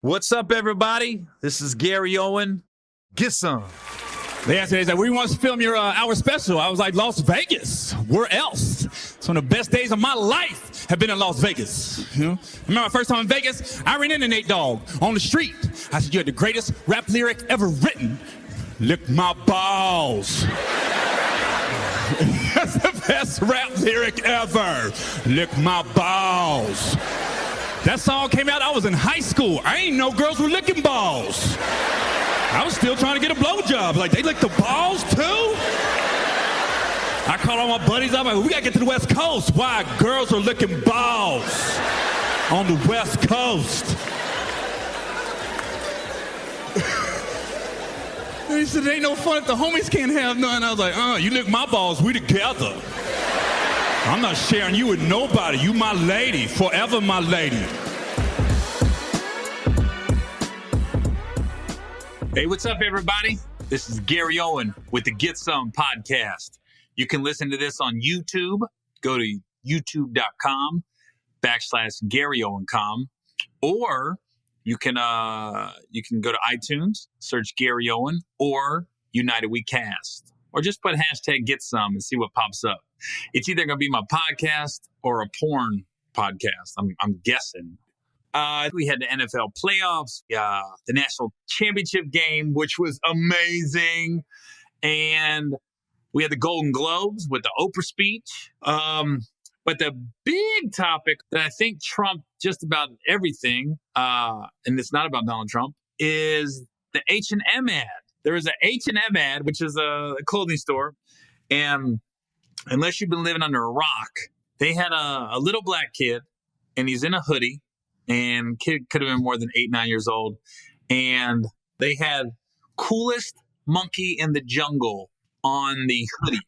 What's up, everybody? This is Gary Owen. Get some. They asked me, where you want to film your hour special? I was like, Las Vegas. Where else? It's one of the best days of my life have been in Las Vegas. You know? Remember my first time in Vegas? I ran into Nate Dogg on the street. I said, you had the greatest rap lyric ever written. Lick my balls. That's the best rap lyric ever. Lick my balls. That song came out, I was in high school. I ain't know girls were licking balls. I was still trying to get a blowjob. Like, they lick the balls too? I called all my buddies up, like, we gotta get to the West Coast. Why? Girls are licking balls on the West Coast. And he said, it ain't no fun if the homies can't have none. I was like, you lick my balls, we together. I'm not sharing you with nobody. You my lady, forever my lady. Hey, what's up, everybody? This is Gary Owen with the Get Some podcast. You can listen to this on YouTube. Go to youtube.com/GaryOwenCom, or you can go to iTunes, search Gary Owen or United We Cast, or just put hashtag Get Some and see what pops up. It's either going to be my podcast or a porn podcast. I'm guessing. We had the NFL playoffs, the national championship game, which was amazing. And we had the Golden Globes with the Oprah speech. But the big topic that I think trumped just about everything, and it's not about Donald Trump, is the H&M ad. There was an H&M ad, which is a clothing store. And unless you've been living under a rock, they had a little black kid, and he's in a hoodie. And kid could have been more than 8, 9 years old. And they had coolest monkey in the jungle on the hoodie.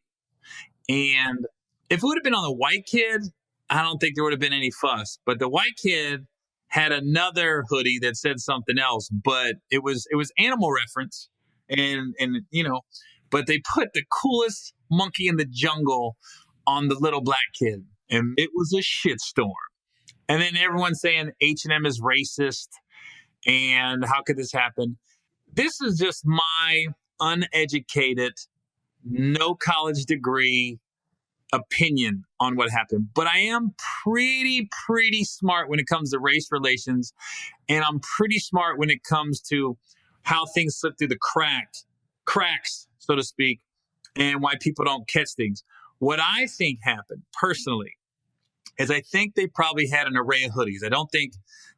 And if it would have been on the white kid, I don't think there would have been any fuss. But the white kid had another hoodie that said something else, but it was animal reference. And you know, but they put the coolest monkey in the jungle on the little black kid. And it was a shitstorm. And then everyone's saying H&M is racist and how could this happen? This is just my uneducated, no college degree opinion on what happened. But I am pretty smart when it comes to race relations. And I'm pretty smart when it comes to how things slip through the cracks, so to speak, and why people don't catch things. What I think happened personally is I think they probably had an array of hoodies. I don't think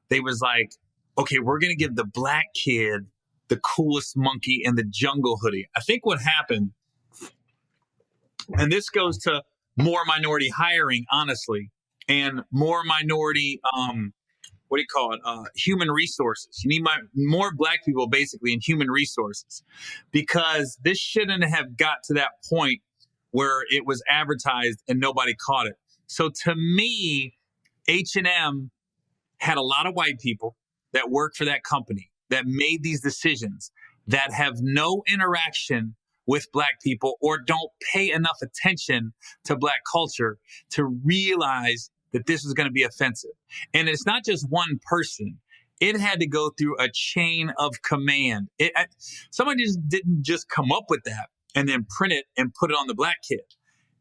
they was like, okay, we're going to give the black kid the coolest monkey in the jungle hoodie. I think what happened, and this goes to more minority hiring, honestly, and more minority, human resources. You need more black people basically in human resources, because this shouldn't have got to that point where it was advertised and nobody caught it. So to me, H&M had a lot of white people that work for that company that made these decisions that have no interaction with black people or don't pay enough attention to black culture to realize that this is going to be offensive. And it's not just one person. It had to go through a chain of command. Somebody didn't just come up with that and then print it and put it on the black kid.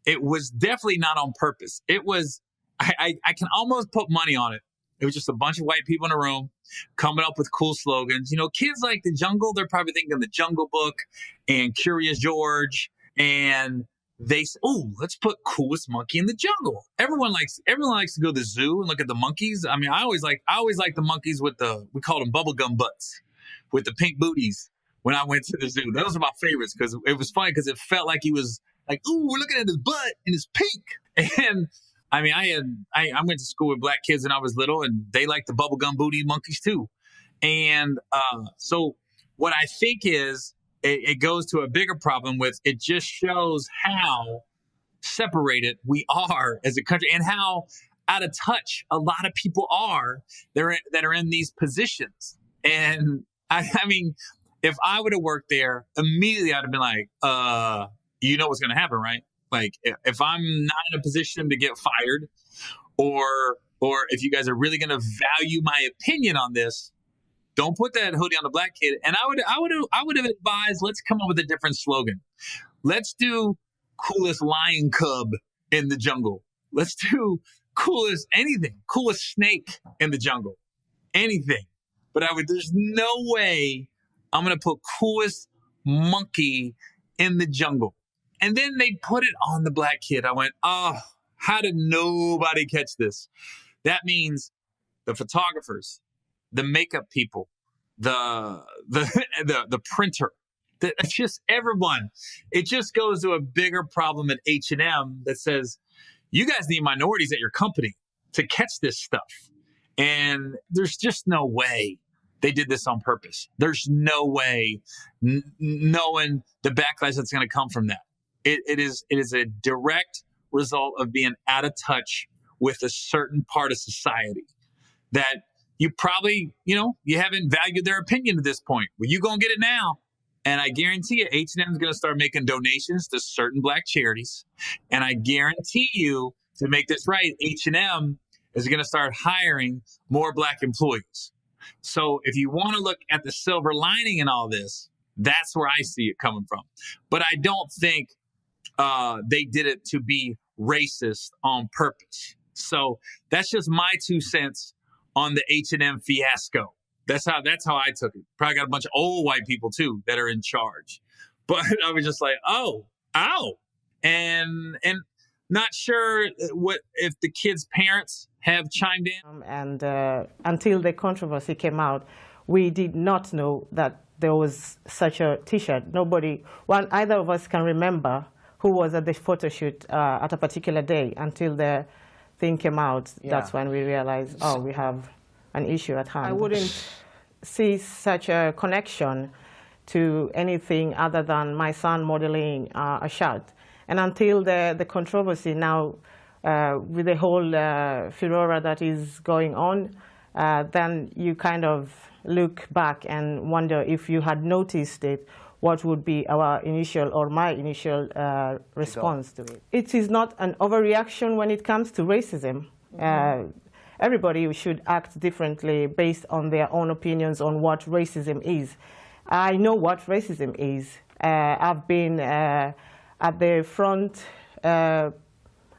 It was definitely not on purpose. It was, I can almost put money on it. It was just a bunch of white people in a room coming up with cool slogans. You know, kids like the jungle, they're probably thinking of the Jungle Book and Curious George. And they say, oh, let's put coolest monkey in the jungle. Everyone likes to go to the zoo and look at the monkeys. I mean, I always like the monkeys with we called them bubblegum butts with the pink booties when I went to the zoo. Those are my favorites because it was funny because it felt like he was like, ooh, we're looking at his butt and it's pink. And I mean, I went to school with black kids when I was little, and they like the bubblegum booty monkeys too. And so what I think is it goes to a bigger problem with it just shows how separated we are as a country and how out of touch a lot of people are that are in these positions. And I mean, if I would have worked there, immediately I'd have been like, you know what's going to happen, right? Like if I'm not in a position to get fired or if you guys are really going to value my opinion on this, Don't put that hoodie on the black kid. And I would have advised, let's come up with a different slogan. Let's do coolest lion cub in the jungle. Let's do coolest snake in the jungle, anything. But there's no way I'm going to put coolest monkey in the jungle. And then they put it on the black kid. I went, oh, how did nobody catch this? That means the photographers, the makeup people, the printer, it's just everyone. It just goes to a bigger problem at H&M that says, you guys need minorities at your company to catch this stuff. And there's just no way they did this on purpose. There's no way knowing the backlash that's going to come from that. It is a direct result of being out of touch with a certain part of society that you probably, you haven't valued their opinion at this point. Well, you're going to get it now. And I guarantee you, H&M is going to start making donations to certain black charities. And I guarantee you, to make this right, H&M is going to start hiring more black employees. So if you want to look at the silver lining in all this, that's where I see it coming from. But I don't think they did it to be racist on purpose. So that's just my 2 cents on the H&M fiasco. That's how I took it. Probably got a bunch of old white people too that are in charge. But I was just like, oh, ow. And not sure what if the kids' parents have chimed in. And until the controversy came out, we did not know that there was such a T-shirt. Either of us can remember who was at the photo shoot at a particular day until the thing came out. Yeah. That's when we realized, oh, we have an issue at hand. I wouldn't see such a connection to anything other than my son modeling a shirt. And until the controversy now, with the whole furor that is going on, then you kind of look back and wonder if you had noticed it, what would be our initial or my initial response to it. It is not an overreaction when it comes to racism. Mm-hmm. Everybody should act differently based on their own opinions on what racism is. I know what racism is. I've been at the front. I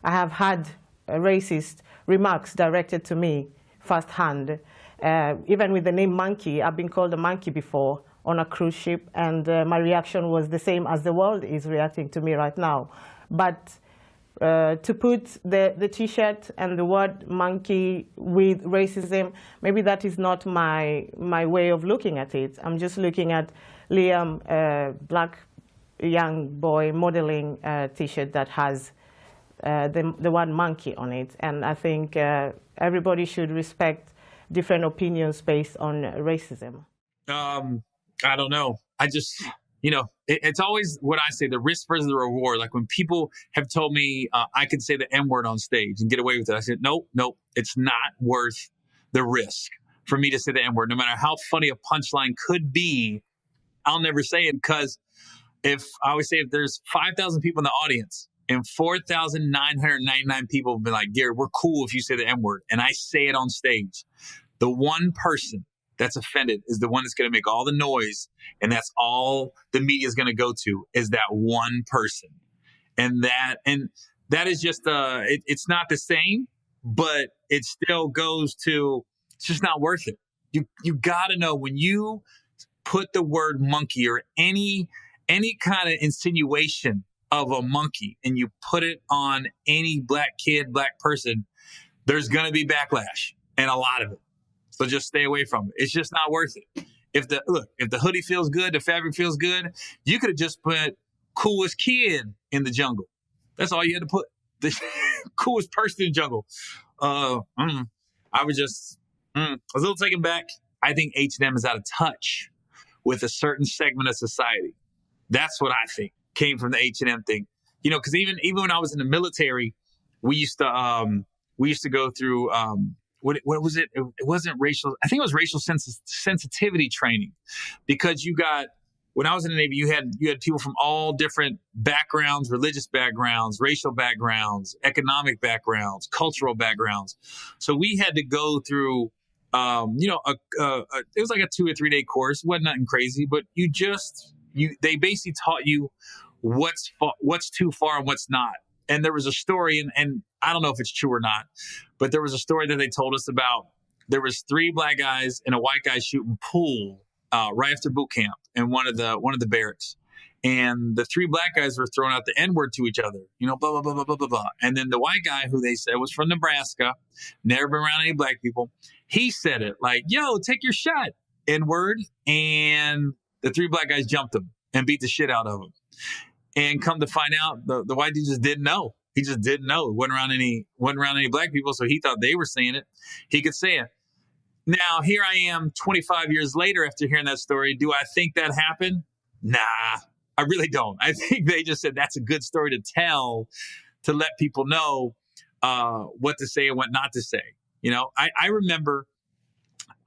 have had racist remarks directed to me firsthand. Even with the name monkey, I've been called a monkey before on a cruise ship, and my reaction was the same as the world is reacting to me right now. But to put the T-shirt and the word monkey with racism, maybe that is not my way of looking at it. I'm just looking at Liam, a black young boy, modeling a T-shirt that has the word monkey on it. And I think everybody should respect different opinions based on racism. I don't know. I just... it's always what I say, the risk versus the reward. Like when people have told me I could say the N-word on stage and get away with it, I said, nope, it's not worth the risk for me to say the N-word. No matter how funny a punchline could be, I'll never say it, because I always say if there's 5,000 people in the audience and 4,999 people have been like, Gary, we're cool if you say the N-word, and I say it on stage, the one person that's offended is the one that's going to make all the noise, and that's all the media is going to go to, is that one person. And that is just it's not the same, but it still goes to, it's just not worth it. You got to know, when you put the word monkey or any kind of insinuation of a monkey and you put it on any black kid, black person, there's going to be backlash, and a lot of it. So just stay away from it. It's just not worth it. If the hoodie feels good, the fabric feels good, you could have just put coolest kid in the jungle. That's all you had to put. The coolest person in the jungle. I was a little taken back. I think H&M is out of touch with a certain segment of society. That's what I think came from the H&M thing. Because even when I was in the military, we used to go through. What was it? It wasn't racial. I think it was racial sensitivity training, because when I was in the Navy, you had people from all different backgrounds, religious backgrounds, racial backgrounds, economic backgrounds, cultural backgrounds. So we had to go through it was like a 2 or 3 day course. It wasn't nothing crazy, but they basically taught you what's too far and what's not. And there was a story, and I don't know if it's true or not, but there was a story that they told us about. There was 3 black guys and a white guy shooting pool right after boot camp in one of the barracks. And the 3 black guys were throwing out the N-word to each other, blah, blah, blah, blah, blah, blah, blah. And then the white guy, who they said was from Nebraska, never been around any black people, he said it like, yo, take your shot, N-word. And the 3 black guys jumped him and beat the shit out of him. And come to find out, the white dude just didn't know. He just didn't know. Wasn't around any black people, so he thought they were saying it. He could say it. Now, here I am 25 years later after hearing that story. Do I think that happened? Nah. I really don't. I think they just said that's a good story to tell, to let people know what to say and what not to say. I remember,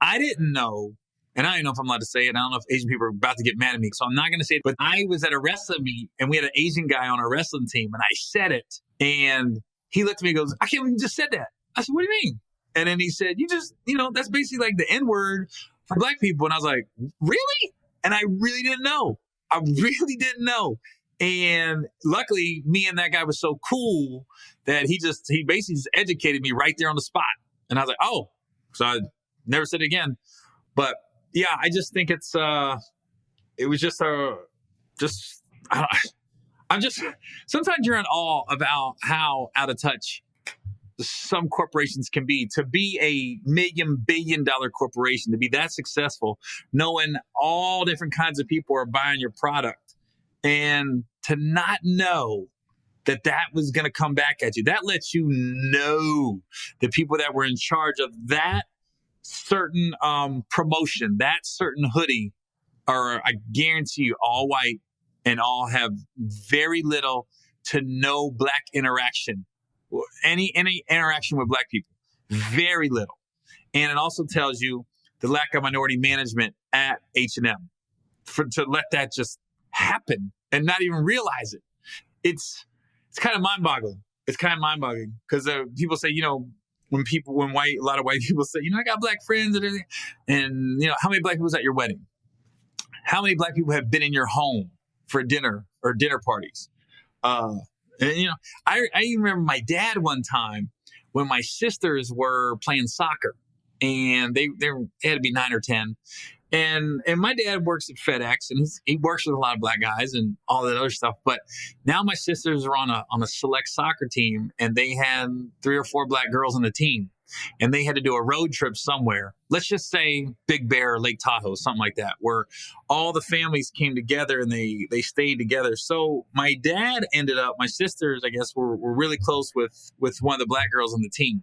I didn't know, and I don't know if I'm allowed to say it. I don't know if Asian people are about to get mad at me, so I'm not going to say it. But I was at a wrestling meet, and we had an Asian guy on our wrestling team, and I said it. And he looked at me and goes, I can't believe you just said that. I said, what do you mean? And then he said, that's basically like the N-word for black people. And I was like, really? And I really didn't know. I really didn't know. And luckily, me and that guy was so cool that he basically just educated me right there on the spot. And I was like, oh, so I never said it again. But yeah, I just think it was just sometimes you're in awe about how out of touch some corporations can be. To be a multi-billion-dollar corporation, to be that successful, knowing all different kinds of people are buying your product, and to not know that was going to come back at you. That lets you know the people that were in charge of that certain promotion, that certain hoodie, are, I guarantee you, all white and all have very little to no black interaction. Any interaction with black people, very little. And it also tells you the lack of minority management at H&M to let that just happen and not even realize it. It's kind of mind-boggling. It's kind of mind-boggling because people say, a lot of white people say, I got black friends and how many black people was at your wedding? How many black people have been in your home for dinner or dinner parties? And, I even remember my dad one time when my sisters were playing soccer, and they had to be 9 or 10. And my dad works at FedEx, and he works with a lot of black guys and all that other stuff. But now my sisters are on a select soccer team, and they had 3 or 4 black girls on the team. And they had to do a road trip somewhere. Let's just say Big Bear or Lake Tahoe, something like that, where all the families came together and they stayed together. So my dad ended up, my sisters, I guess, were really close with one of the black girls on the team.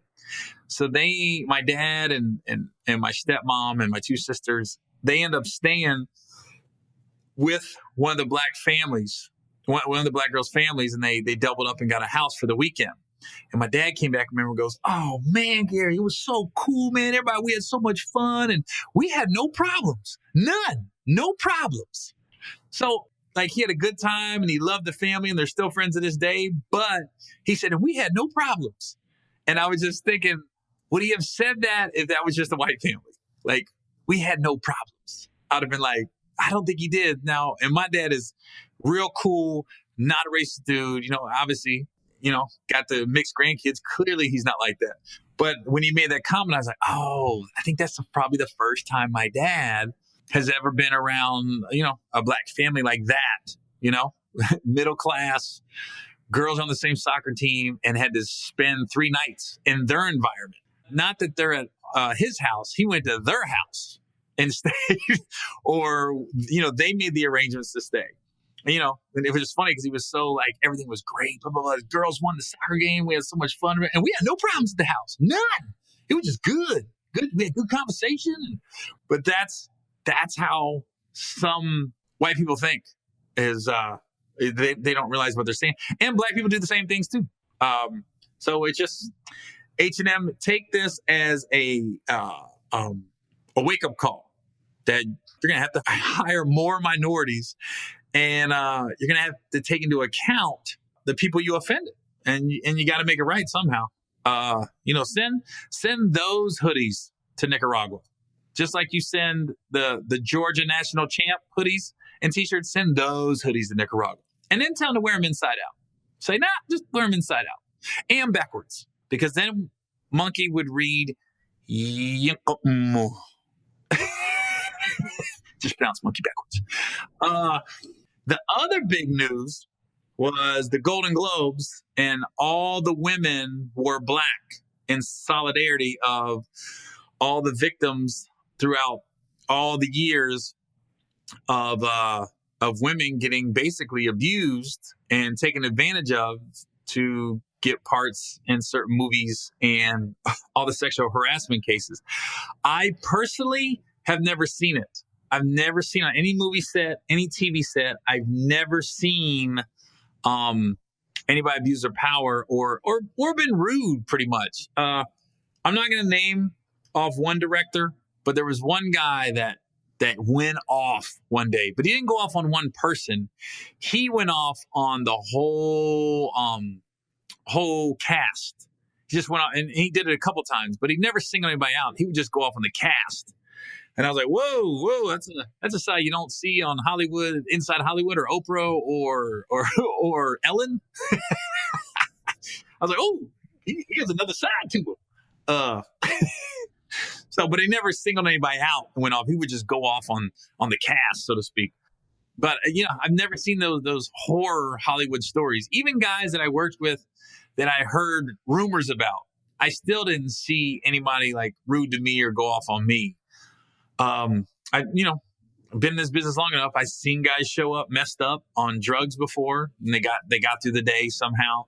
So my dad and my stepmom and my 2 sisters, they end up staying with one of the black families, one of the black girls' families, and they doubled up and got a house for the weekend. And my dad came back, remember, goes, oh, man, Gary, it was so cool, man. We had so much fun, and we had no problems. None. No problems. So, he had a good time, and he loved the family, and they're still friends to this day. But he said, and we had no problems. And I was just thinking, would he have said that if that was just a white family? We had no problems. I'd have been like, I don't think he did. Now, and my dad is real cool, not a racist dude, obviously. Got the mixed grandkids. Clearly, he's not like that. But when he made that comment, I was like, oh, I think that's probably the first time my dad has ever been around, a black family like that, middle class, girls on the same soccer team, and had to spend 3 nights in their environment. Not that they're at his house. He went to their house and stayed, or, they made the arrangements to stay. And it was just funny because he was so everything was great. Blah, blah, blah. The girls won the soccer game. We had so much fun. And we had no problems at the house. None. It was just good. We had good conversation. But that's how some white people think is they don't realize what they're saying. And black people do the same things too. So it's just H&M, take this as a wake-up call that you're going to have to hire more minorities. And you're going to have to take into account the people you offended. And you got to make it right somehow. Send those hoodies to Nicaragua. Just like you send the Georgia national champ hoodies and t-shirts, send those hoodies to Nicaragua. And then tell them to wear them inside out. Say, nah, just wear them inside out. And backwards. Because then Monkey would read, just pronounce Monkey backwards. The other big news was the Golden Globes, and all the women wore black in solidarity of all the victims throughout all the years of women getting basically abused and taken advantage of to get parts in certain movies and all the sexual harassment cases. I personally have never seen it. I've never seen on any movie set, any TV set. I've never seen anybody abuse their power or been rude, pretty much. I'm not going to name off one director, but there was one guy that went off one day, but he didn't go off on one person. He went off on the whole cast. He just went out, and he did it a couple times, but he never singled anybody out. He would just go off on the cast. And I was like, whoa, that's a side you don't see on Hollywood, Inside Hollywood, or Oprah, or Ellen. I was like, oh, he has another side to him. So, but he never singled anybody out and went off. He would just go off on the cast, so to speak. But I've never seen those horror Hollywood stories. Even guys that I worked with that I heard rumors about, I still didn't see anybody like rude to me or go off on me. I've been in this business long enough. I've seen guys show up messed up on drugs before, and they got through the day somehow,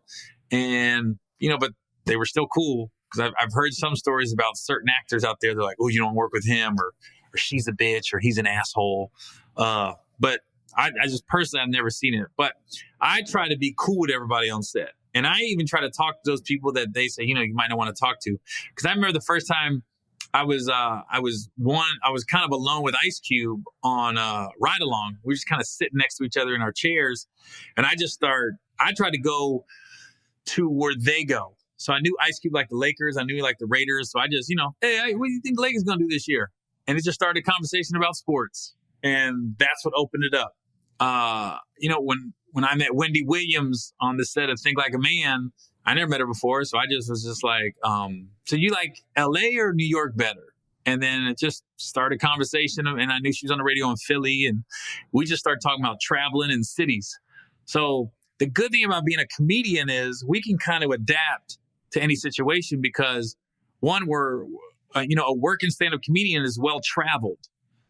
and but they were still cool. Because I've heard some stories about certain actors out there. They're like, oh, you don't work with him, or she's a bitch, or he's an asshole. But I just personally, I've never seen it. But I try to be cool with everybody on set. And I even try to talk to those people that they say, you might not want to talk to. Because I remember the first time I was kind of alone with Ice Cube on Ride Along. We were just kind of sitting next to each other in our chairs. And I tried to go to where they go. So I knew Ice Cube liked the Lakers. I knew he liked the Raiders. So I just, hey, what do you think the Lakers going to do this year? And it just started a conversation about sports. And that's what opened it up. When I met Wendy Williams on the set of Think Like a Man, I never met her before. So I just was just like, so you like LA or New York better? And then it just started a conversation. And I knew she was on the radio in Philly. And we just started talking about traveling in cities. So the good thing about being a comedian is we can kind of adapt to any situation because one, we're, a working stand-up comedian is well-traveled.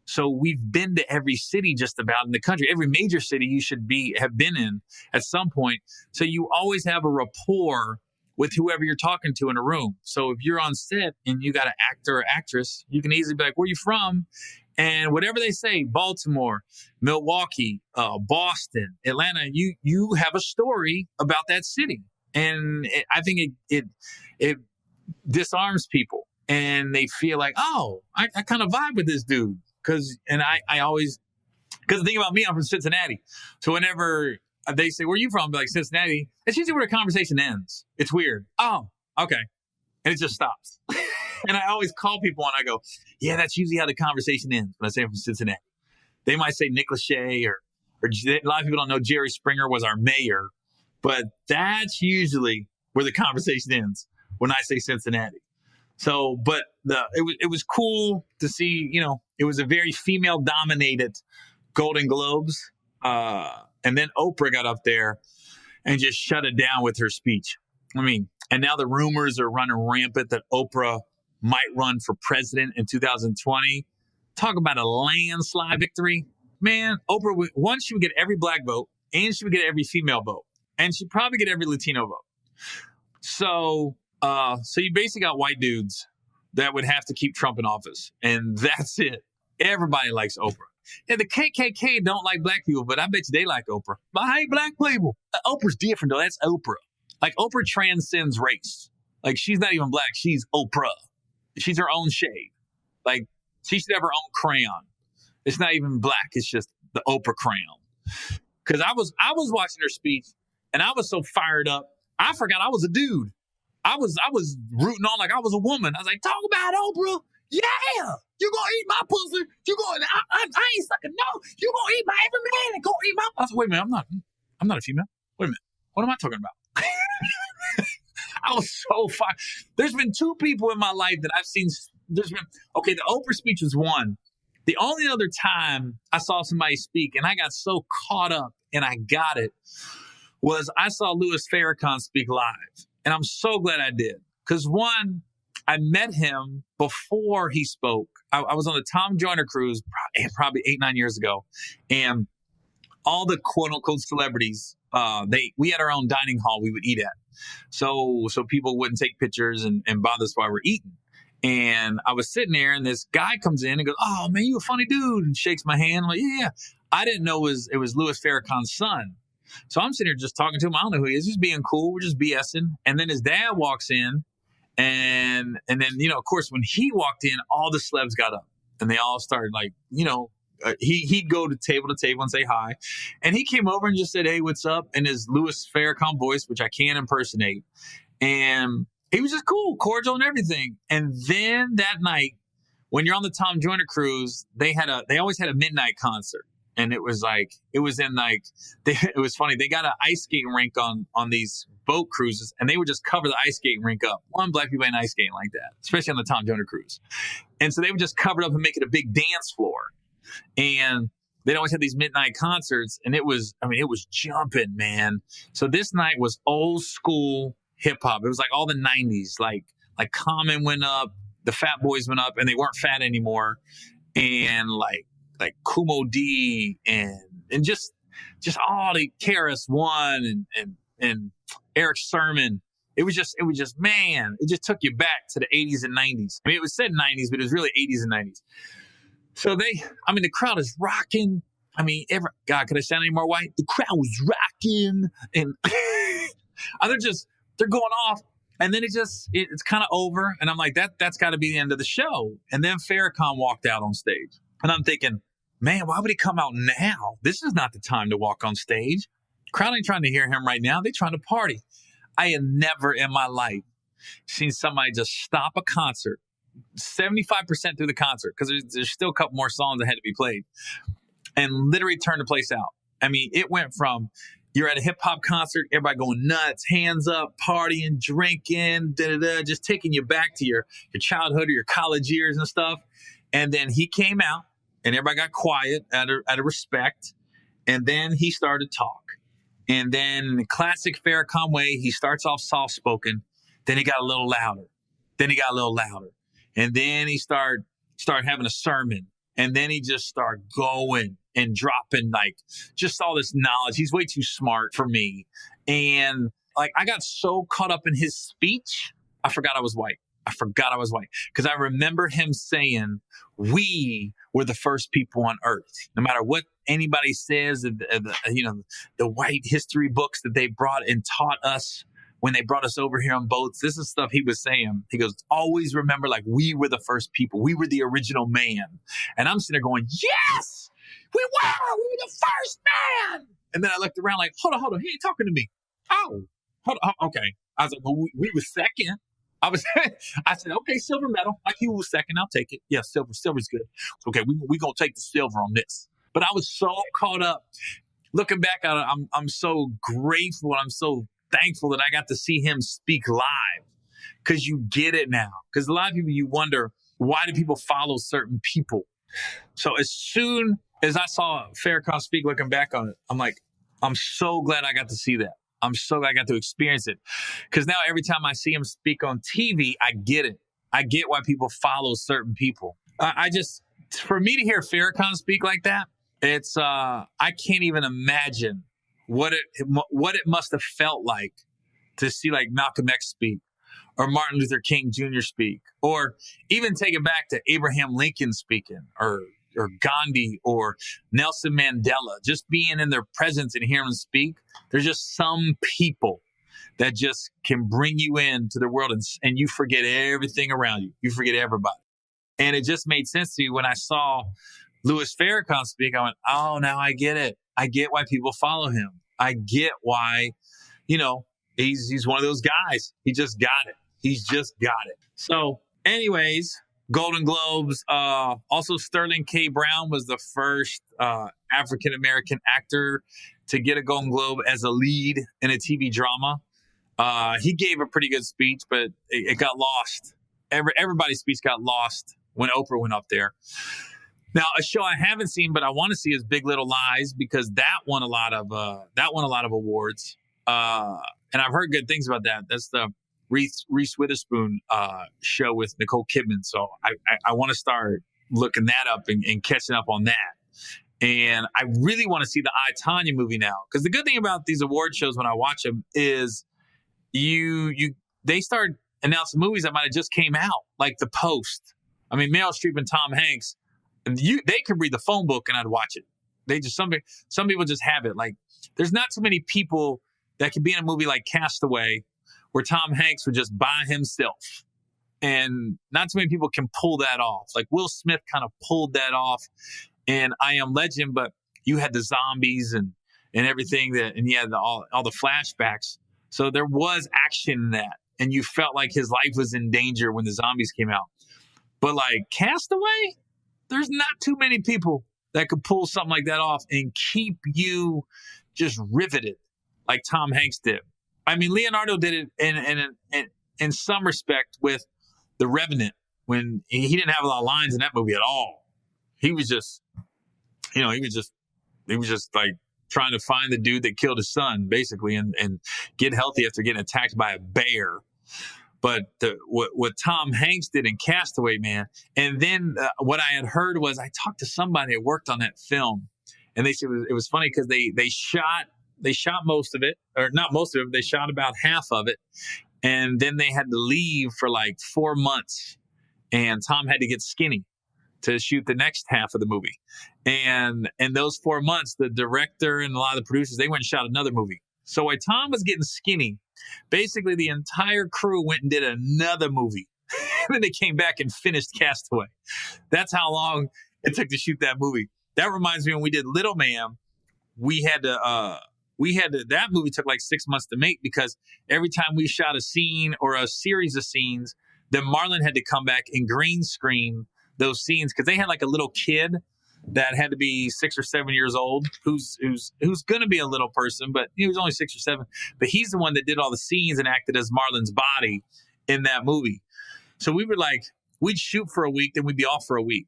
So we've been to every city just about in the country, every major city you should have been in at some point. So you always have a rapport with whoever you're talking to in a room. So if you're on set and you got an actor or actress, you can easily be like, where are you from? And whatever they say, Baltimore, Milwaukee, Boston, Atlanta, you have a story about that city. And I think it disarms people and they feel like, oh, I kind of vibe with this dude. Because the thing about me, I'm from Cincinnati. So whenever they say, where are you from? I'll be like, Cincinnati. It's usually where the conversation ends. It's weird. Oh, okay. And it just stops. And I always call people and I go, yeah, that's usually how the conversation ends when I say I'm from Cincinnati. They might say Nick Lachey or a lot of people don't know Jerry Springer was our mayor, but that's usually where the conversation ends when I say Cincinnati. So, but it was cool to see, it was a very female dominated Golden Globes. And then Oprah got up there and just shut it down with her speech. And now the rumors are running rampant that Oprah might run for president in 2020. Talk about a landslide victory. Man, Oprah, one, she would get every black vote and she would get every female vote. And she'd probably get every Latino vote. So you basically got white dudes that would have to keep Trump in office. And that's it. Everybody likes Oprah. And the KKK don't like black people, but I bet you they like Oprah. But I hate black people. Oprah's different, though. That's Oprah. Like, Oprah transcends race. Like, she's not even black. She's Oprah. She's her own shade. Like, she should have her own crayon. It's not even black. It's just the Oprah crayon. Because I was watching her speech, and I was so fired up, I forgot I was a dude. I was rooting on like I was a woman. I was like, talk about Oprah. Yeah, you gonna eat my pussy. You gonna, I ain't sucking no. You gonna eat my, every man and gonna eat my. I said, wait a minute, I'm not a female. Wait a minute, what am I talking about? I was so fine. There's been 2 people in my life that I've seen. The Oprah speech was one. The only other time I saw somebody speak and I got so caught up and I got it was I saw Louis Farrakhan speak live. And I'm so glad I did. Because one, I met him before he spoke. I was on the Tom Joyner cruise probably 8-9 years ago. And all the quote unquote celebrities, we had our own dining hall we would eat at. So people wouldn't take pictures and bother us while we're eating. And I was sitting there and this guy comes in and goes, oh man, you a funny dude, and shakes my hand. I'm like, yeah. I didn't know it was Louis Farrakhan's son. So I'm sitting here just talking to him. I don't know who he is. He's being cool. We're just BSing. And then his dad walks in and then, of course, when he walked in, all the celebs got up and they all started he'd go to table and say hi. And he came over and just said, hey, what's up? In his Louis Farrakhan voice, which I can't impersonate. And he was just cool, cordial and everything. And then that night, when you're on the Tom Joyner cruise, they always had a midnight concert. And it was funny. They got an ice skating rink on these boat cruises, and they would just cover the ice skating rink up. Black people ain't ice skating like that, especially on the Tom Joyner cruise. And so they would just cover it up and make it a big dance floor. And they'd always have these midnight concerts, and it was jumping, man. So this night was old school hip hop. It was like all the 90s, like Common went up, the Fat Boys went up, and they weren't fat anymore. And like Kumo D and just all the KRS-One and Eric Sermon. It was just, man, it just took you back to the 80s and 90s. I mean, it was said 90s, but it was really 80s and 90s. So the crowd is rocking. I mean, God, could I sound any more white? The crowd was rocking and they're going off. And then it's kind of over. And I'm like, that's got to be the end of the show. And then Farrakhan walked out on stage. And I'm thinking, man, why would he come out now? This is not the time to walk on stage. Crowd ain't trying to hear him right now. They're trying to party. I had never in my life seen somebody just stop a concert 75% through the concert, because there's still a couple more songs that had to be played, and literally turn the place out. I mean, it went from you're at a hip hop concert, everybody going nuts, hands up, partying, drinking, just taking you back to your childhood or your college years and stuff. And then he came out and everybody got quiet out of respect. And then he started to talk. And then in the classic Farrakhan way, he starts off soft-spoken. Then he got a little louder. And then he started having a sermon. And then he just started going and dropping like just all this knowledge. He's way too smart for me. And like I got so caught up in his speech, I forgot I was white. Because I remember him saying, we were the first people on earth. No matter what anybody says, the white history books that they brought and taught us when they brought us over here on boats, this is stuff he was saying. He goes, always remember, like, we were the first people. We were the original man. And I'm sitting there going, yes, we were the first man. And then I looked around like, hold on, he ain't talking to me. Oh, hold on, okay. I was like, well, we were second. I said, okay, silver medal. Like he was second, I'll take it. Yeah, silver's good. Okay, we gonna take the silver on this. But I was so caught up. Looking back at it, I'm so grateful and I'm so thankful that I got to see him speak live, because you get it now. Because a lot of people, you wonder, why do people follow certain people? So as soon as I saw Farrakhan speak, looking back on it, I'm like, I'm so glad I got to see that. I'm so glad I got to experience it. Because now every time I see him speak on TV, I get it. I get why people follow certain people. For me to hear Farrakhan speak like that, it's I can't even imagine what it must have felt like to see like Malcolm X speak, or Martin Luther King Jr. speak, or even take it back to Abraham Lincoln speaking, or Gandhi or Nelson Mandela, just being in their presence and hearing them speak. There's just some people that just can bring you into the world and you forget everything around you. You forget everybody. And it just made sense to me when I saw Louis Farrakhan speak. I went, oh, now I get it. I get why people follow him. I get why, he's one of those guys. He just got it. So anyways, Golden Globes. Also, Sterling K. Brown was the first African-American actor to get a Golden Globe as a lead in a TV drama. He gave a pretty good speech, but it got lost. Everybody's speech got lost when Oprah went up there. Now, a show I haven't seen, but I want to see is Big Little Lies, because that won a lot of awards. And I've heard good things about that. That's the Reese Witherspoon show with Nicole Kidman. So I want to start looking that up and catching up on that. And I really want to see the I, Tonya movie now, because the good thing about these award shows when I watch them is they start announcing movies that might have just came out, like The Post. I mean, Meryl Streep and Tom Hanks. And they could read the phone book and I'd watch it. They just some people just have it. Like, there's not too many people that could be in a movie like Castaway where Tom Hanks would just by himself. And not too many people can pull that off. Like Will Smith kind of pulled that off in I Am Legend, but you had the zombies and everything and you had all the flashbacks. So there was action in that. And you felt like his life was in danger when the zombies came out. But like Castaway, there's not too many people that could pull something like that off and keep you just riveted like Tom Hanks did. I mean, Leonardo did it in some respect with The Revenant, when he didn't have a lot of lines in that movie at all. He was just, he was just like trying to find the dude that killed his son, basically, and get healthy after getting attacked by a bear. But what Tom Hanks did in Castaway, man. And then what I had heard was I talked to somebody that worked on that film, and they said it was funny because they shot most of it, or not most of it. They shot about half of it, and then they had to leave for like 4 months, and Tom had to get skinny to shoot the next half of the movie. And in those 4 months, the director and a lot of the producers, they went and shot another movie. So while Tom was getting skinny, basically the entire crew went and did another movie. And then they came back and finished Castaway. That's how long it took to shoot that movie. That reminds me, when we did Little Man, that movie took like 6 months to make, because every time we shot a scene or a series of scenes, then Marlon had to come back and green screen those scenes, because they had like a little kid that had to be 6 or 7 years old, who's going to be a little person, but he was only 6 or 7. But he's the one that did all the scenes and acted as Marlon's body in that movie. So we were like, we'd shoot for a week, then we'd be off for a week.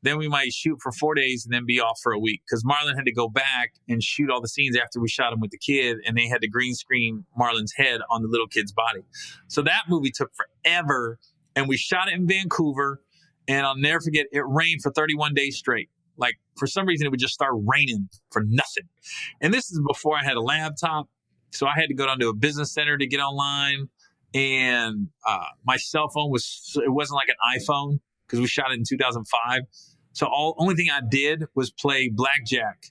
Then we might shoot for 4 days and then be off for a week, because Marlon had to go back and shoot all the scenes after we shot him with the kid, and they had to green screen Marlon's head on the little kid's body. So that movie took forever, and we shot it in Vancouver, and I'll never forget, it rained for 31 days straight. Like, for some reason, it would just start raining for nothing. And this is before I had a laptop. So I had to go down to a business center to get online. And my cell phone it wasn't like an iPhone, because we shot it in 2005. So only thing I did was play blackjack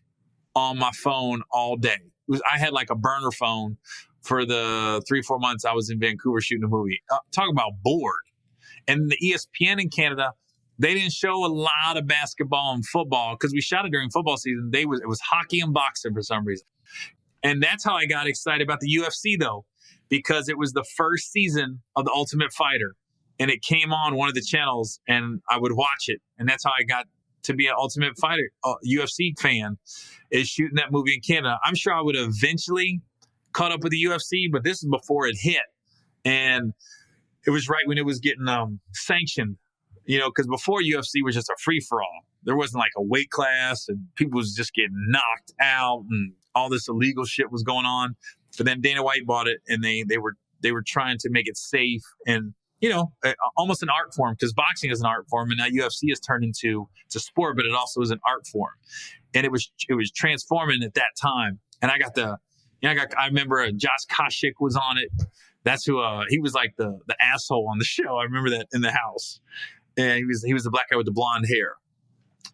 on my phone all day. I had like a burner phone for the 3-4 months I was in Vancouver shooting a movie. Talk about bored. And the ESPN in Canada, they didn't show a lot of basketball and football, because we shot it during football season. It was hockey and boxing for some reason. And that's how I got excited about the UFC, though, because it was the first season of The Ultimate Fighter, and it came on one of the channels, and I would watch it. And that's how I got to be an Ultimate Fighter UFC fan, is shooting that movie in Canada. I'm sure I would have eventually caught up with the UFC, but this is before it hit. And it was right when it was getting sanctioned. You know, because before UFC was just a free-for-all. There wasn't like a weight class, and people was just getting knocked out, and all this illegal shit was going on. But then Dana White bought it, and they were trying to make it safe and, you know, almost an art form, because boxing is an art form, and now UFC has turned into a sport, but it also is an art form. And it was transforming at that time. And I remember Josh Koscheck was on it. That's who he was like the asshole on the show. I remember that in the house. And he was the black guy with the blonde hair.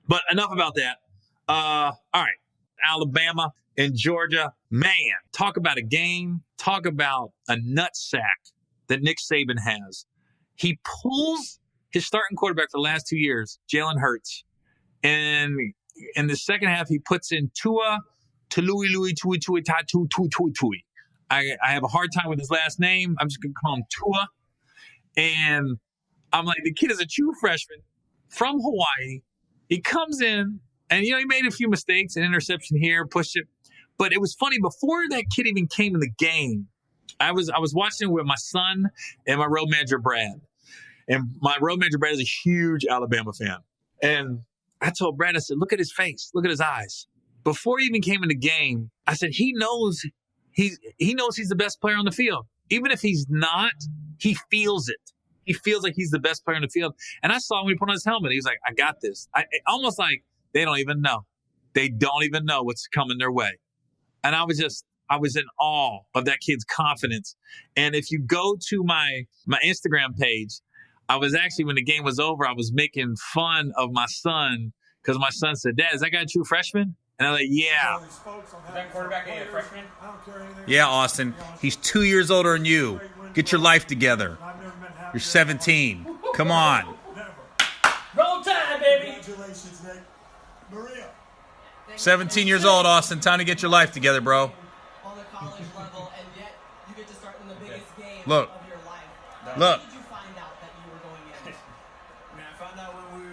But enough about that. All right. Alabama and Georgia. Man, talk about a game. Talk about a nutsack that Nick Saban has. He pulls his starting quarterback for the last 2 years, Jalen Hurts. And in the second half, he puts in Tua Taluilui Tui Tui Tatu Tui Tui Tui. I have a hard time with his last name. I'm just going to call him Tua. And I'm like, the kid is a true freshman from Hawaii. He comes in and, he made a few mistakes, an interception here, pushed it. But it was funny, before that kid even came in the game, I was watching it with my son and my road manager, Brad. And my road manager, Brad, is a huge Alabama fan. And I told Brad, I said, look at his face. Look at his eyes. Before he even came in the game, I said, he knows he's the best player on the field. Even if he's not, he feels it. He feels like he's the best player on the field. And I saw when he put on his helmet, he was like, I got this. Almost like they don't even know. They don't even know what's coming their way. And I was in awe of that kid's confidence. And if you go to my Instagram page, I was actually, when the game was over, I was making fun of my son because my son said, Dad, is that guy a true freshman? And I'm like, yeah. Is that quarterback a freshman? Yeah, Austin. He's 2 years older than you. Get your life together. You're 17. Come on. Roll Tide, baby. Congratulations, Nick. Maria. 17 years old, Austin. Time to get your life together, bro. On the college level, and yet you get to start in the biggest game Look. of your life. Look. When did you find out that you were going in? I mean, I found out when we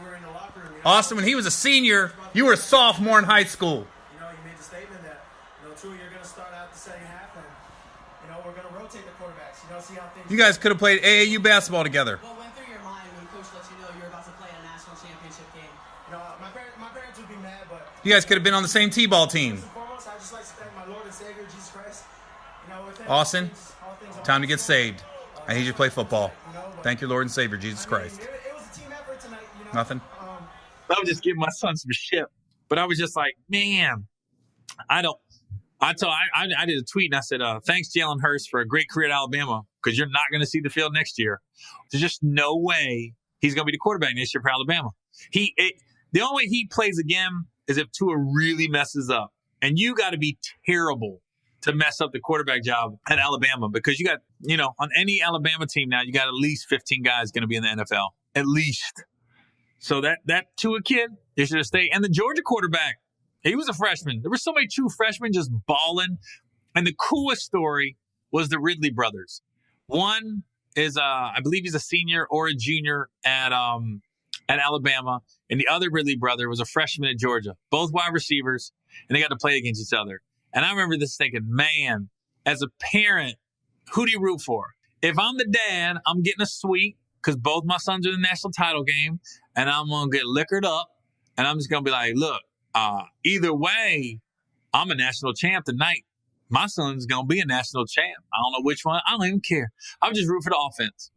were in the locker room. Austin, when he was a senior, you were a sophomore in high school. You made the statement that, Tua, you're going to start out the second half, and, we're going to rotate the quarterbacks. See how things. You guys could have played AAU basketball together. What went through your mind when Coach let you know you're about to play in a national championship game? My parents would be mad, but You guys could have been on the same T-ball team. first and foremost, I just like to thank my Lord and Savior, Jesus Christ. Within Austin, all things are time to get saved. I need you to play football. Thank your Lord and Savior, Jesus Christ. It was a team effort tonight. Nothing? I was just giving my son some shit. But I was just like, man, I did a tweet and I said, thanks, Jalen Hurts, for a great career at Alabama, because you're not going to see the field next year. There's just no way he's going to be the quarterback next year for Alabama. The only way he plays again is if Tua really messes up. And you got to be terrible to mess up the quarterback job at Alabama, because you got, on any Alabama team now, you got at least 15 guys going to be in the NFL. At least. So that Tua kid, they should have stayed. And the Georgia quarterback, he was a freshman. There were so many true freshmen just balling. And the coolest story was the Ridley brothers. One is, I believe he's a senior or a junior at Alabama. And the other Ridley brother was a freshman at Georgia. Both wide receivers. And they got to play against each other. And I remember this thinking, man, as a parent, who do you root for? If I'm the dad, I'm getting a suite because both my sons are in the national title game. And I'm going to get liquored up. And I'm just going to be like, look, either way, I'm a national champ tonight. My son's going to be a national champ. I don't know which one. I don't even care. I'll just root for the offense.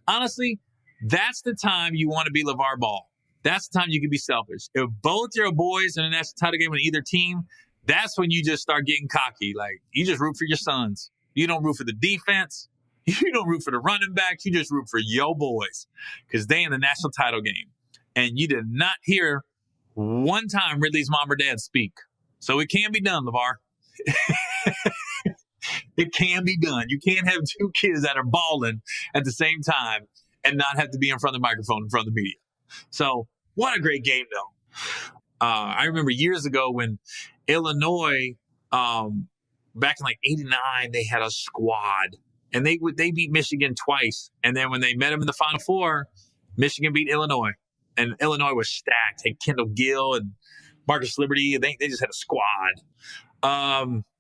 Honestly, that's the time you want to be LeVar Ball. That's the time you can be selfish. If both your boys in a national title game on either team, that's when you just start getting cocky. Like, you just root for your sons. You don't root for the defense. You don't root for the running backs. You just root for your boys because they in the national title game. And you did not hear one time Ridley's mom or dad speak. So it can be done, LeVar. It can be done. You can't have two kids that are balling at the same time and not have to be in front of the microphone in front of the media. So what a great game, though. I remember years ago when Illinois, back in like 89, they had a squad. And they beat Michigan twice. And then when they met them in the Final Four, Michigan beat Illinois. And Illinois was stacked. Had Kendall Gill and Marcus Liberty. They just had a squad.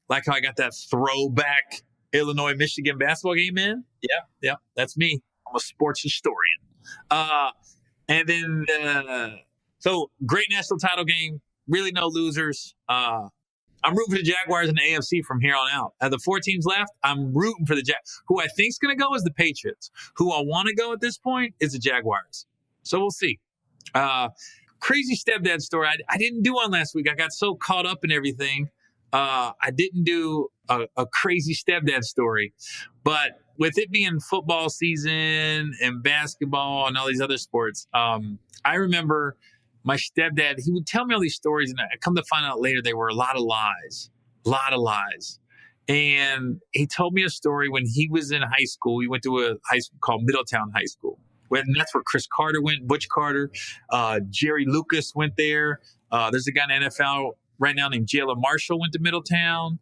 Like how I got that throwback Illinois-Michigan basketball game in. Yeah, that's me. I'm a sports historian. And then, so great national title game. Really no losers. I'm rooting for the Jaguars in the AFC from here on out. Of the 4 teams left, I'm rooting for the Jaguars. Who I think is going to go is the Patriots. Who I want to go at this point is the Jaguars. So we'll see. Crazy stepdad story. I didn't do one last week. I got so caught up in everything. I didn't do a crazy stepdad story. But with it being football season and basketball and all these other sports, I remember my stepdad, he would tell me all these stories, and I come to find out later they were a lot of lies. And he told me a story when he was in high school. He went to a high school called Middletown High School. And that's where Chris Carter went, Butch Carter. Jerry Lucas went there. There's a guy in the NFL right now named Jalen Marshall went to Middletown.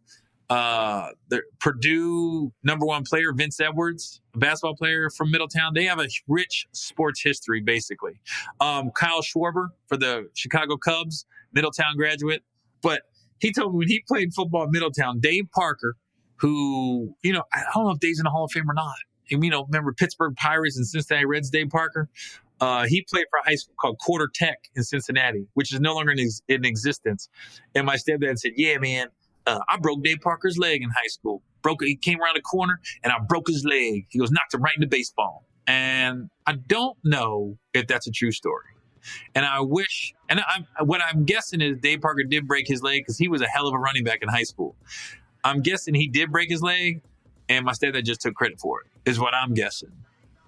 The Purdue #1 player, Vince Edwards, a basketball player from Middletown. They have a rich sports history, basically. Kyle Schwarber for the Chicago Cubs, Middletown graduate. But he told me when he played football at Middletown, Dave Parker, who, I don't know if Dave's in the Hall of Fame or not. And, remember Pittsburgh Pirates and Cincinnati Reds, Dave Parker? He played for a high school called Quarter Tech in Cincinnati, which is no longer in existence. And my stepdad said, yeah, man, I broke Dave Parker's leg in high school. He came around the corner and I broke his leg. He goes, knocked him right into baseball. And I don't know if that's a true story. And I wish, and what I'm guessing is Dave Parker did break his leg because he was a hell of a running back in high school. I'm guessing he did break his leg and my stepdad just took credit for it, is what I'm guessing.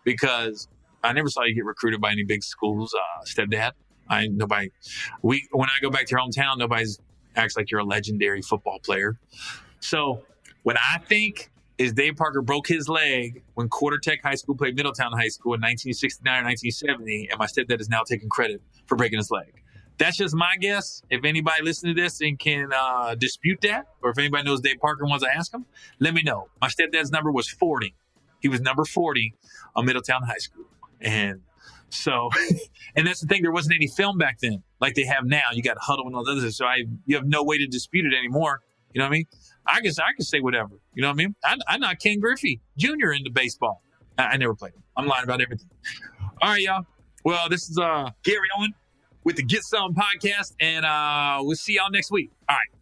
Because I never saw you get recruited by any big schools, stepdad. When I go back to your hometown, nobody's acts like you're a legendary football player. So what I think is Dave Parker broke his leg when Quarter Tech High School played Middletown High School in 1969 or 1970, and my stepdad is now taking credit for breaking his leg. That's just my guess. If anybody listening to this and can dispute that, or if anybody knows Dave Parker and wants to ask him, let me know. My stepdad's number was 40. He was number 40 on Middletown High School. And so, and that's the thing, there wasn't any film back then like they have now. You got Huddle and all those others. So you have no way to dispute it anymore. You know what I mean? I can say whatever. You know what I mean? I knocked Ken Griffey Jr. into baseball. I never played him. I'm lying about everything. All right, y'all. Well, this is Gary Owen with the Get Some podcast, and we'll see y'all next week. All right.